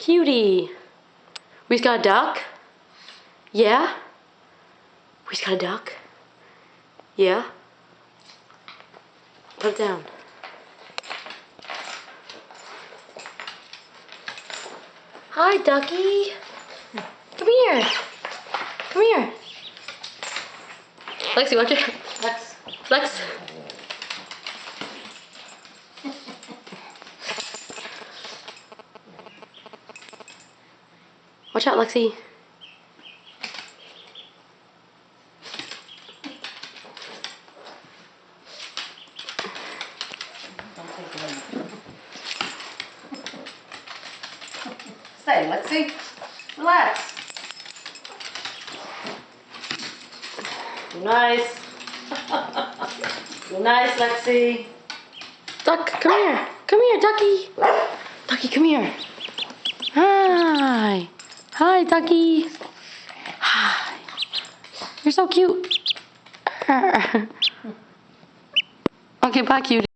Cutie. We've got a duck? Yeah? We've got a duck? Yeah? Put it down. Hi, ducky. Come here. Come here. Lexi, watch it. Lex. Watch out, Lexi. Stay, Lexi. Relax. Nice. Nice, Lexi. Duck, come here. Come here, ducky. Ducky, come here. Hi. Hi, ducky. Hi. You're so cute. Okay, bye, cutie.